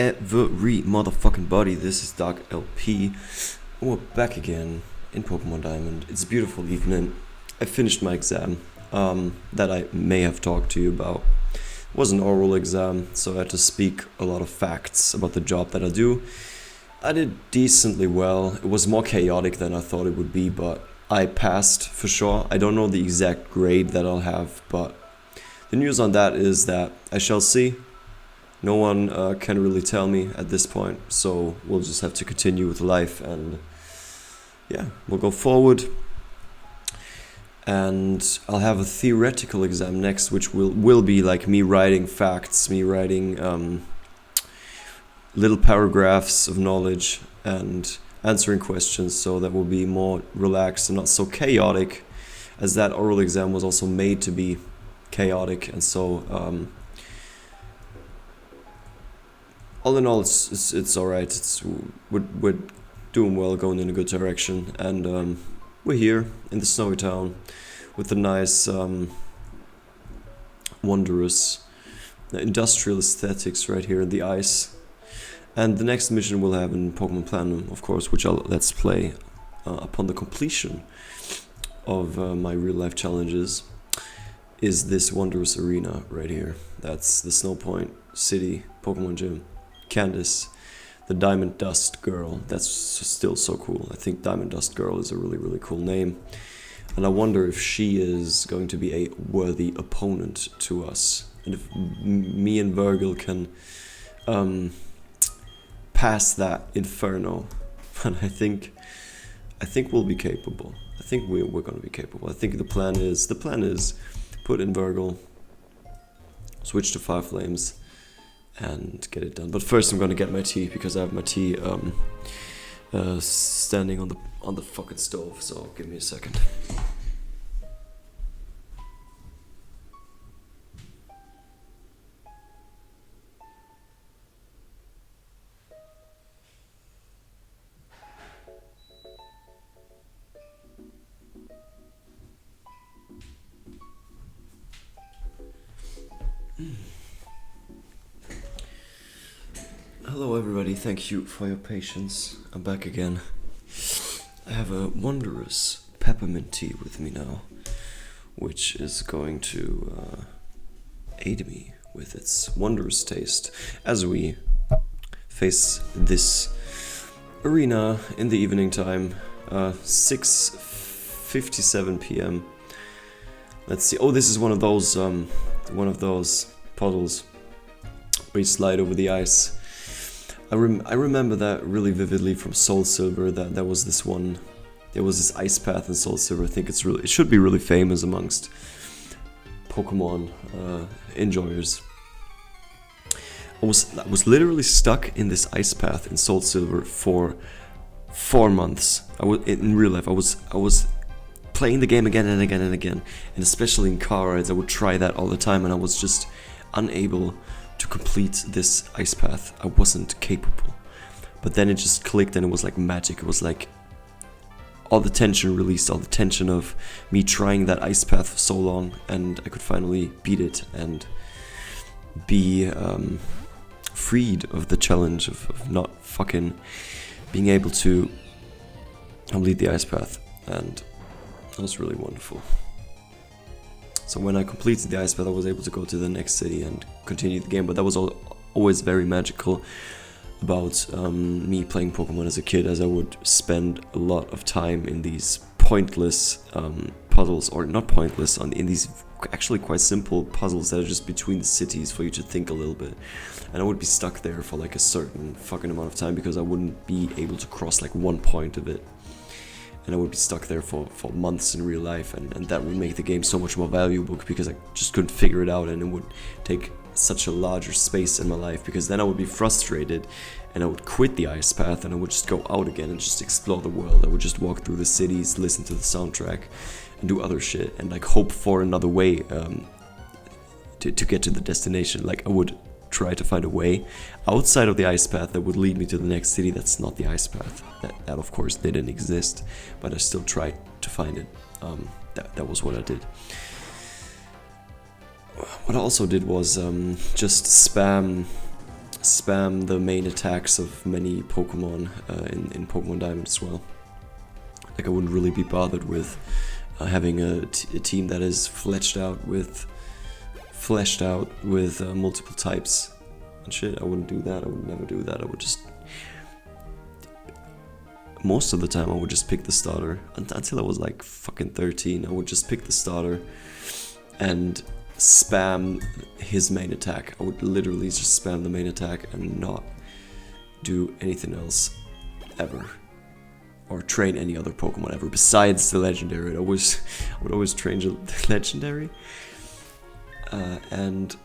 every motherfucking body. This is Dark LP. We're back again in Pokemon Diamond. It's a beautiful evening. I finished my exam that I may have talked to you about. It was an oral exam, so I had to speak a lot of facts about the job that I do. I did decently well. It was more chaotic than I thought it would be, but I passed for sure. I don't know the exact grade that I'll have, but the news on that is that I shall see. No one can really tell me at this point, so we'll just have to continue with life and yeah, we'll go forward. And I'll have a theoretical exam next, which will be like me writing facts, me writing little paragraphs of knowledge and answering questions, so that will be more relaxed and not so chaotic, as that oral exam was also made to be chaotic. And so all in all, it's all right. We're doing well, going in a good direction, and we're here in the snowy town with the nice, wondrous industrial aesthetics right here in the ice. And the next mission we'll have in Pokémon Platinum, of course, which I'll let's play upon the completion of my real life challenges, is this wondrous arena right here. That's the Snow Point City Pokemon Gym. Candice, the Diamond Dust Girl. That's still so cool. I think Diamond Dust Girl is a really, really cool name. And I wonder if she is going to be a worthy opponent to us. And if me and Virgil can pass that inferno. But I think we'll be capable. I think we're going to be capable. I think the plan is put in Virgil, switch to 5 Flames, and get it done. But first I'm gonna get my tea, because I have my tea standing on the fucking stove, so give me a second. Hello everybody, thank you for your patience. I'm back again. I have a wondrous peppermint tea with me now, which is going to aid me with its wondrous taste as we face this arena in the evening time, 6:57 p.m. Let's see. Oh, this is one of those puddles where you slide over the ice. I remember that really vividly from Soul Silver. That there was this ice path in Soul Silver. I think it should be really famous amongst Pokemon enjoyers. I was literally stuck in this ice path in Soul Silver for 4 months. In real life. I was playing the game again and again and again, and especially in car rides, I would try that all the time, and I was just unable to complete this ice path. I wasn't capable. But then it just clicked, and it was like magic. It was like all the tension released, all the tension of me trying that ice path for so long, and I could finally beat it and be freed of the challenge of not fucking being able to complete the ice path. And that was really wonderful. So when I completed the ice path, I was able to go to the next city and continue the game. But that was always very magical about me playing Pokemon as a kid, as I would spend a lot of time in these pointless puzzles, or not pointless, in these actually quite simple puzzles that are just between the cities for you to think a little bit. And I would be stuck there for like a certain fucking amount of time, because I wouldn't be able to cross like one point of it. And I would be stuck there for months in real life, and that would make the game so much more valuable, because I just couldn't figure it out, and it would take such a larger space in my life, because then I would be frustrated and I would quit the ice path and I would just go out again and just explore the world. I would just walk through the cities, listen to the soundtrack, and do other shit, and like hope for another way to get to the destination. Like I would try to find a way outside of the ice path that would lead me to the next city that's not the ice path. That of course didn't exist, but I still tried to find it. That was what I did. What I also did was just spam spam the main attacks of many Pokemon in Pokemon Diamond as well. Like I wouldn't really be bothered with having a team that is fleshed out with multiple types and shit. I wouldn't do that. I would never do that. I would just, most of the time I would just pick the starter. Until I was like fucking 13, I would just pick the starter and spam his main attack. I would literally just spam the main attack and not do anything else ever, or train any other Pokemon ever besides the legendary. I would always train the legendary and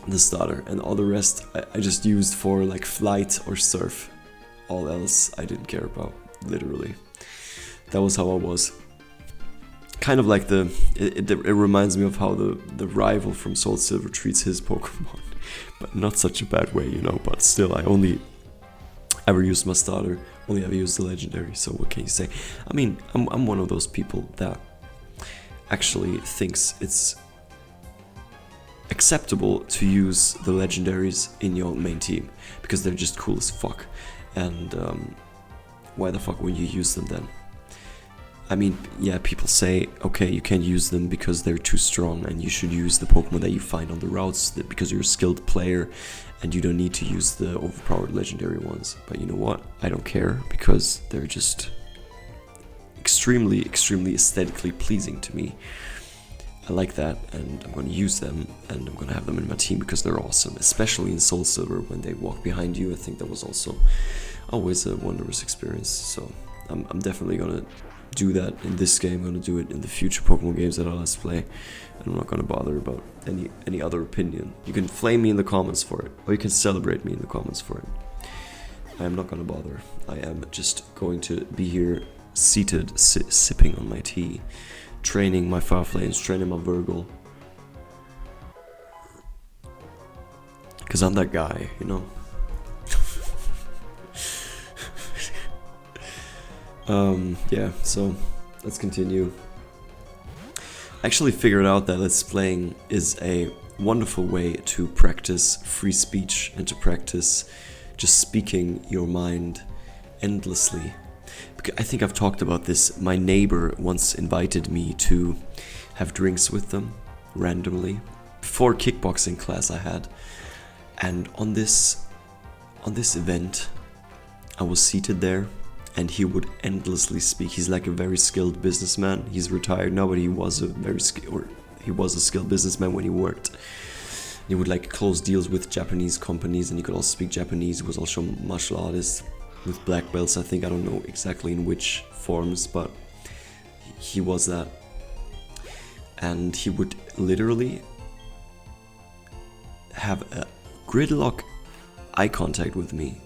the starter, and all the rest I just used for like flight or surf. All else I didn't care about, literally. That was how I was. Kind of like it reminds me of how the rival from Soul Silver treats his Pokemon, but not such a bad way, you know. But still, I only ever used my starter, only ever used the legendary. So what can you say? I mean, I'm one of those people that actually thinks it's acceptable to use the legendaries in your main team because they're just cool as fuck. And why the fuck would you use them then? I mean, yeah, people say, okay, you can't use them because they're too strong, and you should use the Pokemon that you find on the routes because you're a skilled player and you don't need to use the overpowered legendary ones. But you know what? I don't care, because they're just extremely, extremely aesthetically pleasing to me. I like that, and I'm going to use them, and I'm going to have them in my team because they're awesome, especially in Soul Silver when they walk behind you. I think that was also always a wondrous experience. So I'm definitely going to do that in this game. I'm going to do it in the future Pokemon games that I'll let's play, and I'm not going to bother about any other opinion. You can flame me in the comments for it, or you can celebrate me in the comments for it. I am not going to bother. I am just going to be here seated, sipping on my tea, training my Farflames, training my Virgil. Because I'm that guy, you know? Yeah, so let's continue. I actually figured out that let's playing is a wonderful way to practice free speech and to practice just speaking your mind endlessly. I think I've talked about this. My neighbor once invited me to have drinks with them randomly before kickboxing class I had, and on this event I was seated there, and he would endlessly speak. He's like a very skilled businessman. He's retired now, but he was a skilled businessman when he worked. He would like close deals with Japanese companies, and he could also speak Japanese. He was also a martial artist with black belts, I think. I don't know exactly in which forms, but he was that. And he would literally have a gridlock eye contact with me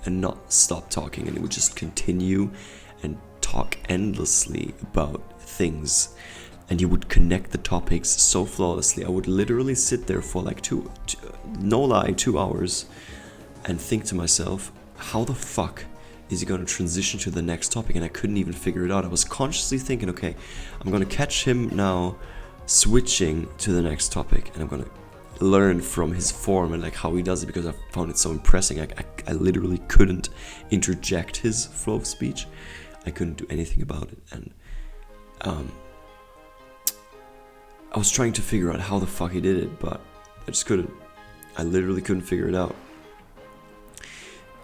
and not stop talking, and he would just continue and talk endlessly about things, and he would connect the topics so flawlessly. I would literally sit there for like 2 hours and think to myself, how the fuck is he going to transition to the next topic? And I couldn't even figure it out. I was consciously thinking, okay, I'm going to catch him now switching to the next topic, and I'm going to learn from his form and like how he does it, because I found it so impressive. I literally couldn't interject his flow of speech. I couldn't do anything about it, and I was trying to figure out how the fuck he did it, but I just couldn't. I literally couldn't figure it out.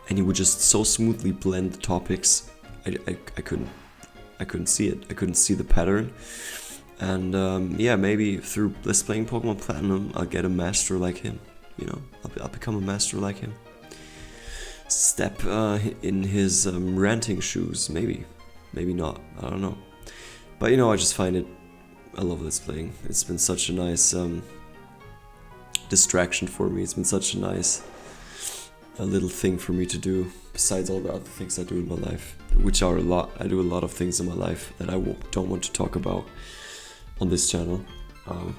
And he would just so smoothly blend the topics. I couldn't see it. I couldn't see the pattern. And yeah, maybe through Let's Playing Pokemon Platinum, I'll get a master like him. You know, I'll become a master like him. Step in his ranting shoes, maybe not. I don't know. But you know, I just find it. I love Let's Playing. It's been such a nice distraction for me. It's been such a nice little thing for me to do, besides all the other things I do in my life, which are a lot. I do a lot of things in my life that I don't want to talk about on this channel. I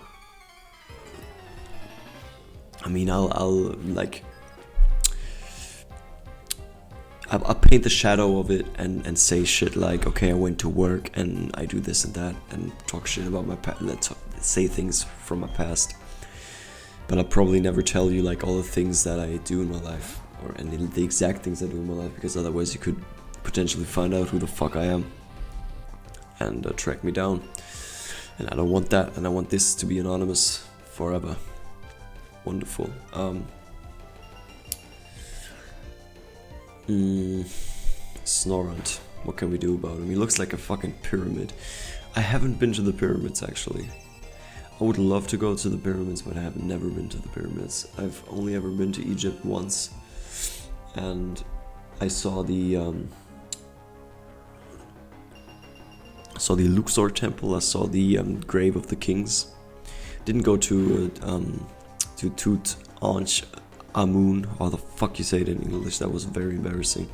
mean, I'll paint the shadow of it and say shit like, okay, I went to work and I do this and that, and talk shit about my past, say things from my past. But I'll probably never tell you like all the things that I do in my life, or any the exact things I do in my life, because otherwise you could potentially find out who the fuck I am and track me down. And I don't want that, and I want this to be anonymous forever. Wonderful. Snorant. What can we do about him? He looks like a fucking pyramid. I haven't been to the pyramids actually. I would love to go to the pyramids, but I have never been to the pyramids. I've only ever been to Egypt once, and I saw the Luxor temple. I saw the grave of the kings. Didn't go to Tutankhamun, how the fuck you say it in English. That was very embarrassing.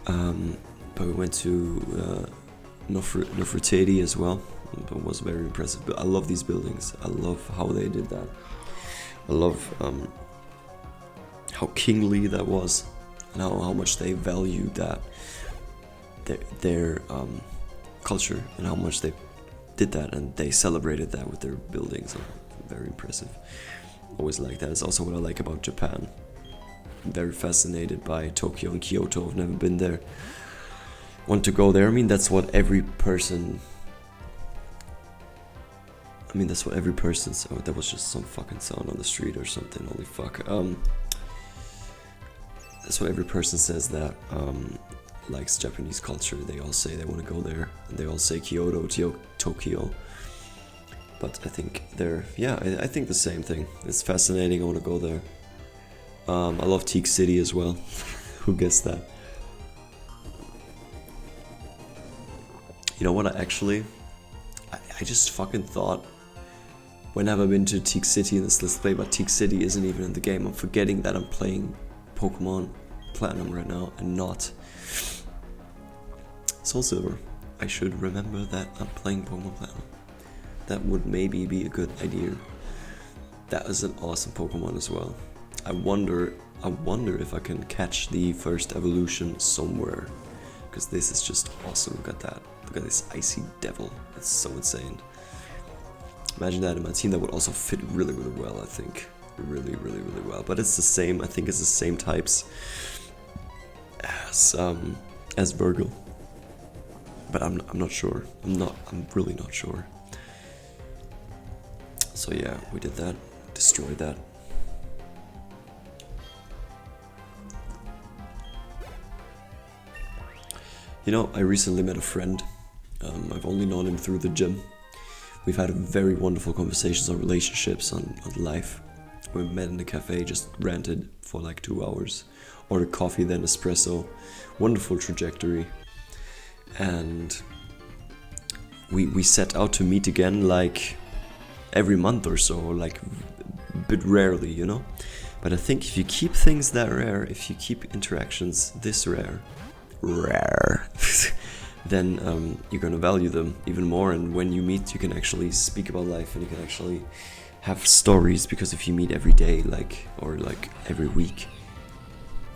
But we went to Nefertiti as well. It was very impressive. But I love these buildings. I love how they did that. I love how kingly that was, and how much they valued that their culture, and how much they did that, and they celebrated that with their buildings. Very impressive. Always like that. It's also what I like about Japan. I'm very fascinated by Tokyo and Kyoto. I've never been there. Want to go there. I mean, that's what every person. Oh, that was just some fucking sound on the street or something. Holy fuck. That's what every person says that likes Japanese culture. They all say they want to go there, and they all say Kyoto, Tokyo. But I think I think the same thing. It's fascinating. I want to go there. I love Teak City as well. Who gets that? You know what? I just fucking thought. When have I been to Teak City in this Let's Play? But Teak City isn't even in the game. I'm forgetting that I'm playing Pokémon Platinum right now and not Soul Silver. I should remember that I'm playing Pokémon Platinum. That would maybe be a good idea. That is an awesome Pokemon as well. I wonder if I can catch the first evolution somewhere, because this is just awesome. Look at that. Look at this icy devil. It's so insane. Imagine that in my team. That would also fit really, really well, I think. Really, really, really well. But it's the same. I think it's the same types as Virgil. But I'm not sure. I'm really not sure. So yeah, we did that. Destroyed that. You know, I recently met a friend. I've only known him through the gym. We've had very wonderful conversations on relationships, on life. We met in the cafe, just ranted for like 2 hours. Ordered coffee, then espresso. Wonderful trajectory. And we set out to meet again like every month or so, like a bit rarely, you know? But I think if you keep things that rare, if you keep interactions this rare, then you're gonna value them even more, and when you meet you can actually speak about life, and you can actually have stories, because if you meet every day, or every week,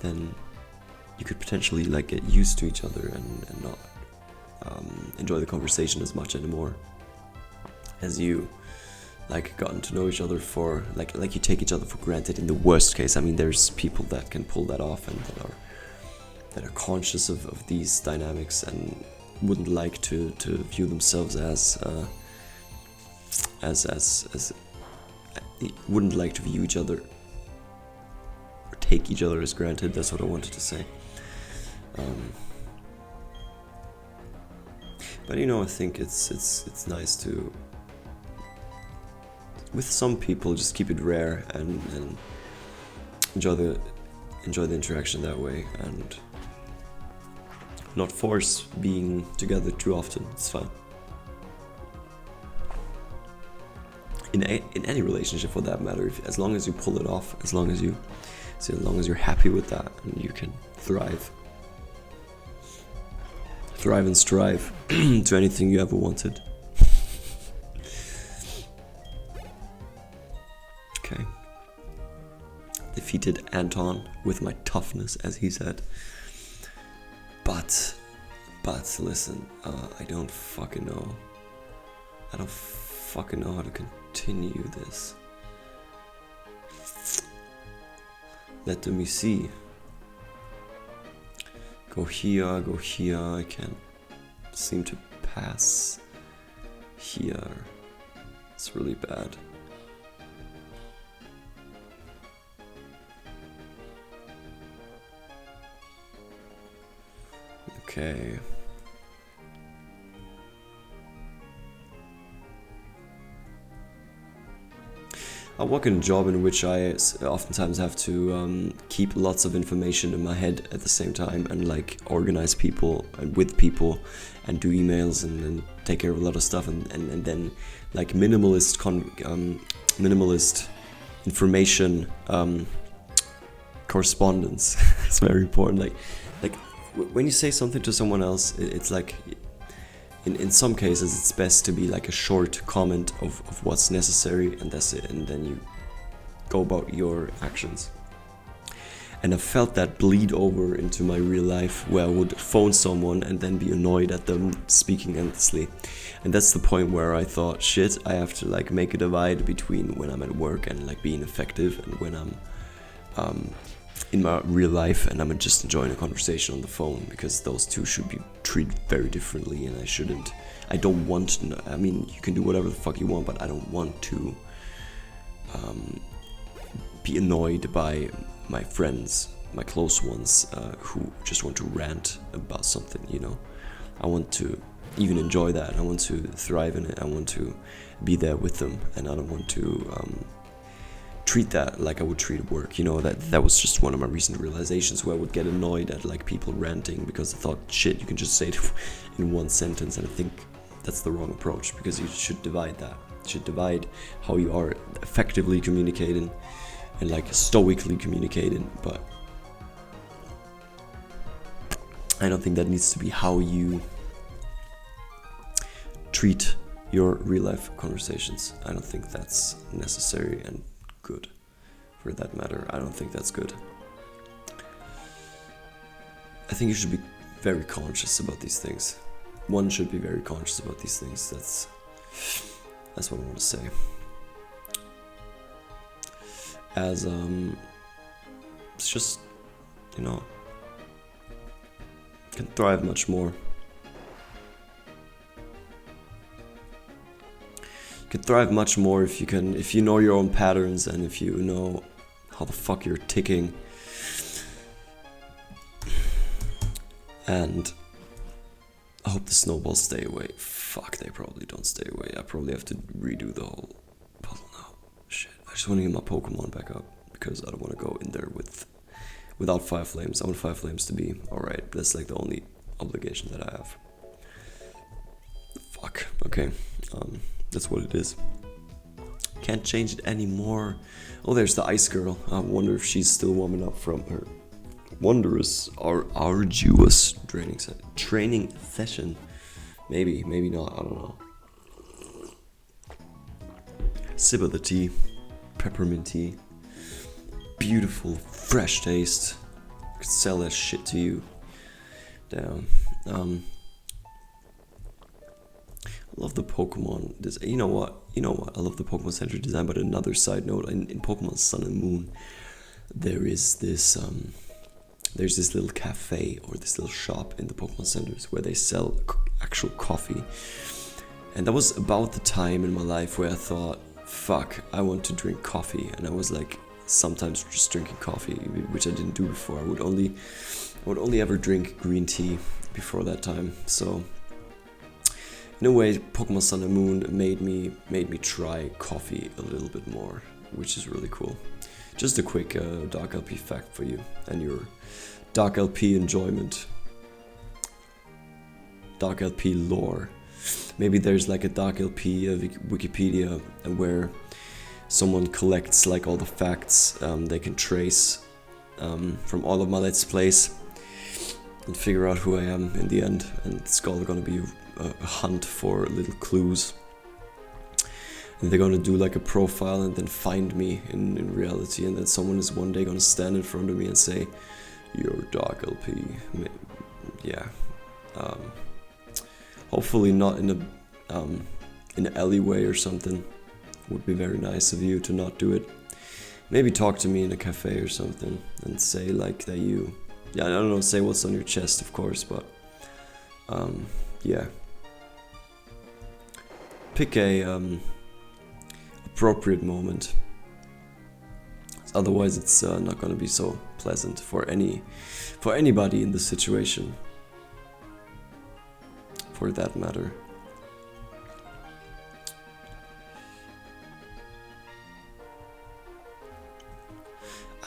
then you could potentially get used to each other and not enjoy the conversation as much anymore, as you gotten to know each other for you take each other for granted in the worst case. I mean, there's people that can pull that off and that are conscious of these dynamics and wouldn't like to view themselves as wouldn't like to view each other or take each other as granted. That's what I wanted to say. But you know, I think it's nice to, with some people, just keep it rare and enjoy the interaction that way, and not force being together too often. It's fine. In any relationship, for that matter, as long as you pull it off, as long as you're happy with that, and you can thrive and strive to anything you ever wanted. Okay. Defeated Anton with my toughness, as he said. But listen, I don't fucking know. I don't fucking know how to continue this. Let me see. Go here, I can't seem to pass here. It's really bad. Okay. I work in a job in which I oftentimes have to keep lots of information in my head at the same time and like organize people and with people and do emails and take care of a lot of stuff and then like minimalist information correspondence is very important. Like when you say something to someone else, it's like in some cases it's best to be like a short comment of what's necessary and that's it, and then you go about your actions. And I felt that bleed over into my real life, where I would phone someone and then be annoyed at them speaking endlessly. And that's the point where I thought, shit, I have to like make a divide between when I'm at work and like being effective and when I'm in my real life and I'm just enjoying a conversation on the phone, because those two should be treated very differently. And I don't want to, I mean, you can do whatever the fuck you want, but I don't want to be annoyed by my friends, my close ones, who just want to rant about something, you know. I want to even enjoy that. I want to thrive in it. I want to be there with them, and I don't want to treat that like I would treat work, you know. That was just one of my recent realizations, where I would get annoyed at like people ranting because I thought, shit, you can just say it in one sentence. And I think that's the wrong approach, because you should divide that. You should divide how you are effectively communicating and like stoically communicating, but I don't think that needs to be how you treat your real life conversations. I don't think that's necessary and good, for that matter. I don't think that's good. I think you should be very conscious about these things. One should be very conscious about these things. That's what I want to say. As it's just, you know, can thrive much more. You can thrive much more if you know your own patterns, and if you know how the fuck you're ticking. And I hope the snowballs stay away. Fuck, they probably don't stay away. I probably have to redo the whole puzzle now. Shit, I just want to get my Pokemon back up, because I don't want to go in there without 5 flames. I want 5 flames to be alright. That's like the only obligation that I have. Fuck, okay. That's what it is. Can't change it anymore. Oh, there's the ice girl. I wonder if she's still warming up from her wondrous or arduous training session. Maybe not, I don't know. Sip of the tea. Peppermint tea. Beautiful, fresh taste. Could sell that shit to you. Damn. I love the Pokemon. You know what? I love the Pokemon Center design. But another side note, in Pokemon Sun and Moon, there is this there's this little cafe or this little shop in the Pokemon Centers where they sell actual coffee. And that was about the time in my life where I thought, fuck, I want to drink coffee. And I was like, sometimes just drinking coffee, which I didn't do before. I would only ever drink green tea before that time. So in a way, Pokemon Sun and Moon made me try coffee a little bit more, which is really cool. Just a quick Dark LP fact for you and your Dark LP enjoyment. Dark LP lore. Maybe there's like a Dark LP Wikipedia where someone collects like all the facts they can trace from all of my Let's Plays and figure out who I am in the end. And it's all gonna be a hunt for little clues. And they're gonna do like a profile and then find me in reality, and then someone is one day gonna stand in front of me and say, "You're Dark LP." Yeah. Hopefully not in an alleyway or something. Would be very nice of you to not do it. Maybe talk to me in a cafe or something and say like that you, yeah, I don't know, say what's on your chest, of course, but yeah. Pick a appropriate moment. Otherwise, it's not gonna be so pleasant for anybody in the situation, for that matter.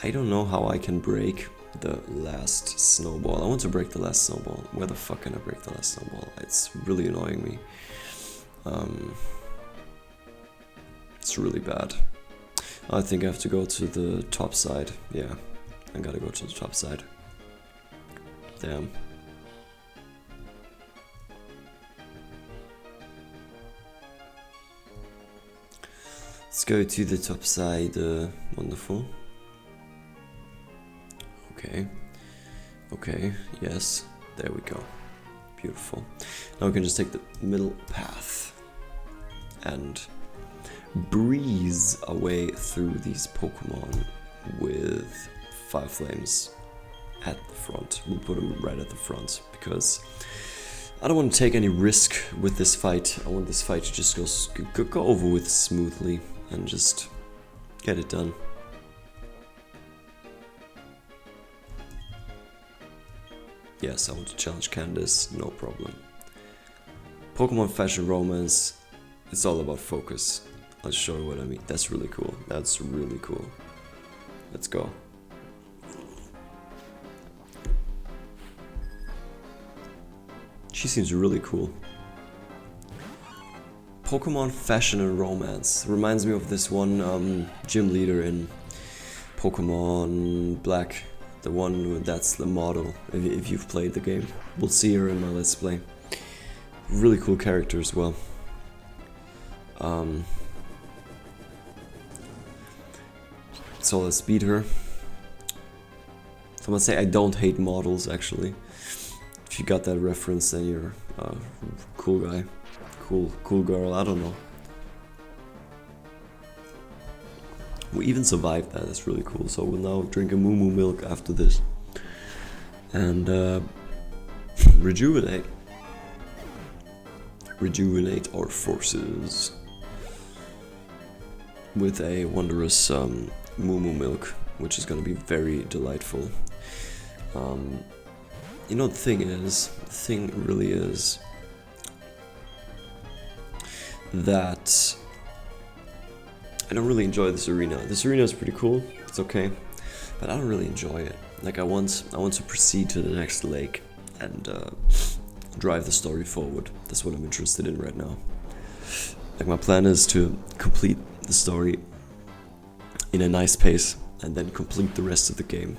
I don't know how I can break the last snowball. I want to break the last snowball. Where the fuck can I break the last snowball? It's really annoying me. It's really bad. I think I have to go to the top side. Yeah, I gotta go to the top side. Damn. Let's go to the top side. Wonderful. Okay. Okay, yes. There we go. Beautiful. Now we can just take the middle path and breeze our way through these Pokemon with 5 flames at the front. We'll put them right at the front because I don't want to take any risk with this fight. I want this fight to just go over with smoothly and just get it done. Yes, I want to challenge Candace, no problem. Pokemon Fashion Romance, it's all about focus. I'll show you what I mean. That's really cool. That's really cool. Let's go. She seems really cool. Pokemon Fashion and Romance. Reminds me of this one gym leader in Pokemon Black. The one that's the model, if you've played the game. We'll see her in my Let's Play. Really cool character as well. So let's beat her. So I'm gonna say I don't hate models, actually. If you got that reference, then you're a cool guy. Cool girl, I don't know. We even survived that, that's really cool. So we'll now drink a moo moo milk after this. And rejuvenate. Rejuvenate our forces. With a wondrous moo moo milk, which is gonna be very delightful. You know, the thing really is that I don't really enjoy this arena. This arena is pretty cool, it's okay, but I don't really enjoy it. Like I want to proceed to the next lake and drive the story forward. That's what I'm interested in right now. Like my plan is to complete the story in a nice pace and then complete the rest of the game.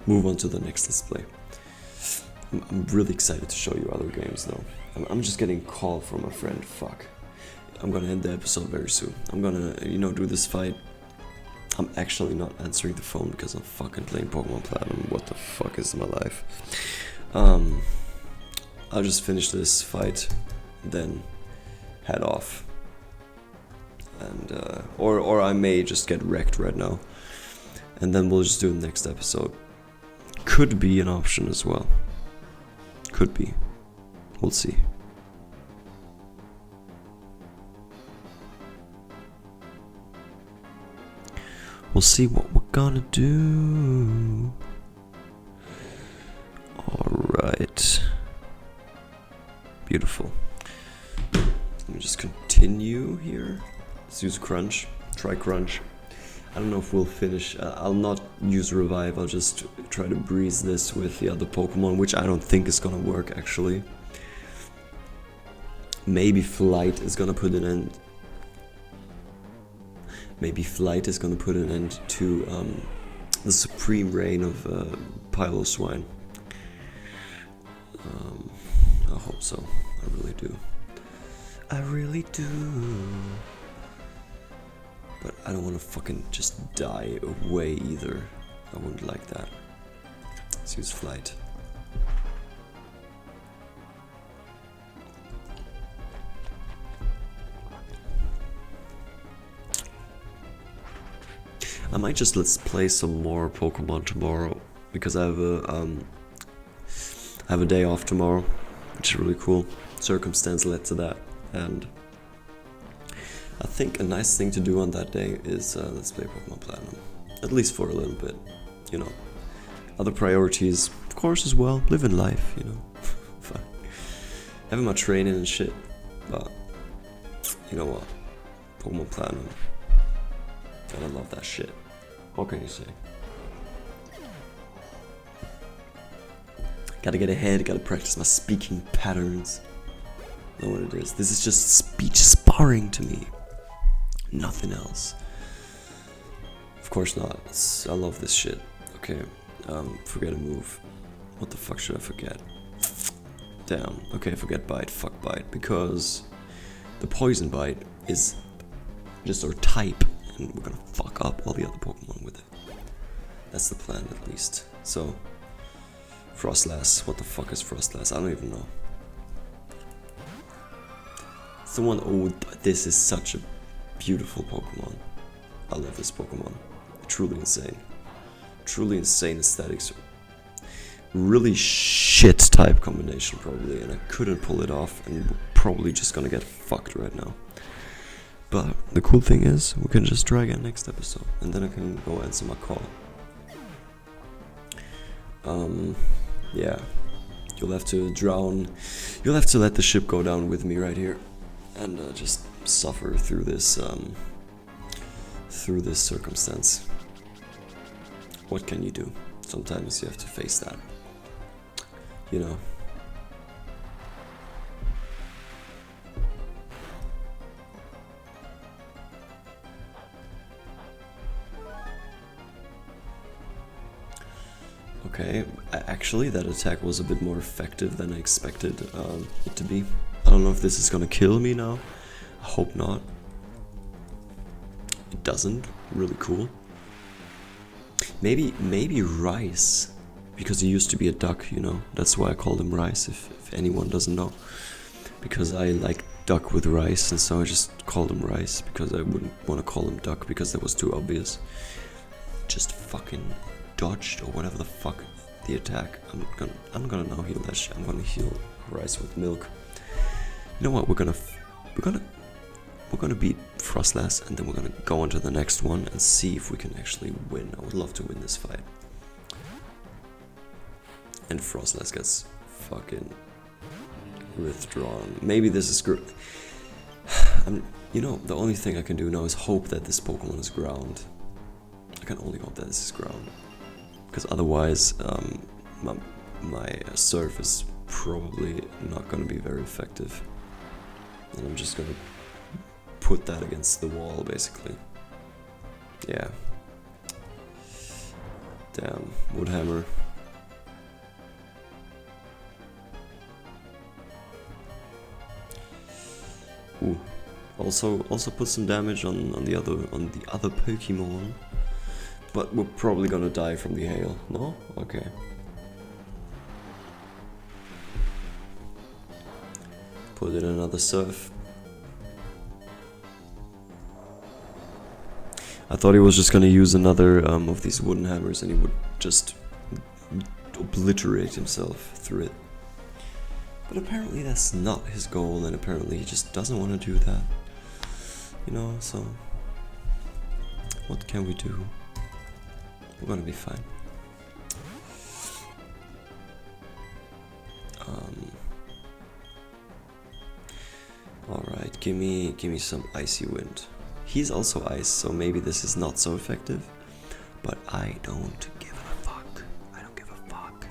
Move on to the next Let's Play. I'm really excited to show you other games though. I'm just getting a call from a friend, fuck. I'm gonna end the episode very soon. I'm gonna, do this fight. I'm actually not answering the phone because I'm fucking playing Pokémon Platinum. What the fuck is my life? I'll just finish this fight, then head off. And, or I may just get wrecked right now. And then we'll just do the next episode. Could be an option as well. Could be. We'll see. We'll see what we're gonna do. Alright. Beautiful. Let me just continue here. Let's use Crunch. Try Crunch. I don't know if we'll finish. I'll not use Revive. I'll just try to breeze this with the other Pokemon, which I don't think is gonna work actually. Maybe Flight is gonna put an end. Maybe Flight is gonna put an end to the supreme reign of Piloswine. I hope so. I really do. I really do. But I don't want to fucking just die away either. I wouldn't like that. Let's use Flight. I might just let's play some more Pokemon tomorrow, because I have a day off tomorrow, which is really cool. Circumstance led to that, and I think a nice thing to do on that day is let's play Pokemon Platinum, at least for a little bit, you know. Other priorities, of course, as well. Living life, you know. Fine. Having my training and shit, but you know what? Pokemon Platinum. Gotta love that shit. What can you say? Gotta get ahead, gotta practice my speaking patterns. Know what it is. This is just speech sparring to me. Nothing else. Of course not. I love this shit. Okay. Forget a move. What the fuck should I forget? Damn. Okay, forget bite. Fuck bite. Because the poison bite is just our type, and we're gonna fuck up all the other Pokemon with it. That's the plan, at least. So, Frostlass. What the fuck is Frostlass? I don't even know. It's the one. Oh, this is such a beautiful Pokemon. I love this Pokemon. Truly insane. Truly insane aesthetics. Really shit type combination probably, and I couldn't pull it off, and we're probably just gonna get fucked right now. But the cool thing is, we can just try again next episode, and then I can go answer my call. Yeah. You'll have to drown. You'll have to let the ship go down with me right here, and just suffer through this circumstance. What can you do? Sometimes you have to face that. You know. Okay, actually that attack was a bit more effective than I expected it to be. I don't know if this is gonna kill me now. I hope not. It doesn't. Really cool. Maybe Rice, because he used to be a duck, you know. That's why I called him Rice, if anyone doesn't know. Because I like duck with rice, and so I just called him Rice, because I wouldn't want to call him duck, because that was too obvious. Just fucking dodged, or whatever the fuck, the attack. I'm gonna now heal that shit. I'm gonna heal Rice with milk. You know what, we're gonna beat Frostlass, and then we're gonna go on to the next one and see if we can actually win. I would love to win this fight. And Frostlass gets fucking withdrawn. Maybe this is good. You know, the only thing I can do now is hope that this Pokemon is ground. I can only hope that this is ground, because otherwise my surf is probably not gonna be very effective, and I'm just gonna put that against the wall, basically. Yeah. Damn. Woodhammer. Ooh. Also put some damage on the other Pokemon. But we're probably gonna die from the hail. No? Okay. Put in another surf. I thought he was just gonna use another of these wooden hammers, and he would just obliterate himself through it. But apparently that's not his goal, and apparently he just doesn't want to do that. You know, so what can we do? We're gonna be fine. Alright, give me some icy wind. He's also ice, so maybe this is not so effective. But I don't give a fuck. I don't give a fuck.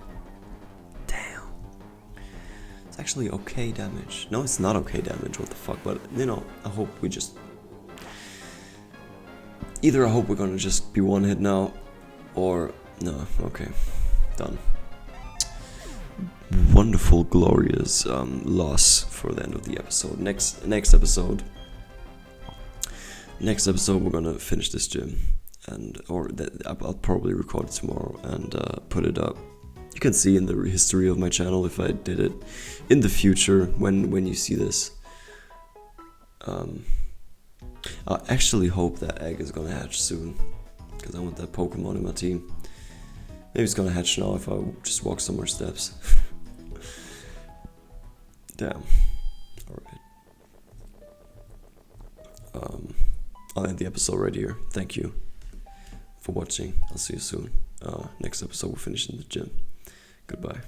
Damn. It's actually okay damage. No, it's not okay damage, what the fuck. But, you know, I hope we just... Either I hope we're gonna just be one hit now, or... No, okay. Done. Wonderful, glorious loss for the end of the episode. Next episode we're gonna finish this gym, and I'll probably record it tomorrow and put it up. You can see in the history of my channel if I did it in the future when you see this. I actually hope that egg is gonna hatch soon, because I want that Pokemon in my team. Maybe it's gonna hatch now if I just walk some more steps. Damn. Alright. I'll end the episode right here. Thank you for watching. I'll see you soon. Next episode we'll finish in the gym. Goodbye.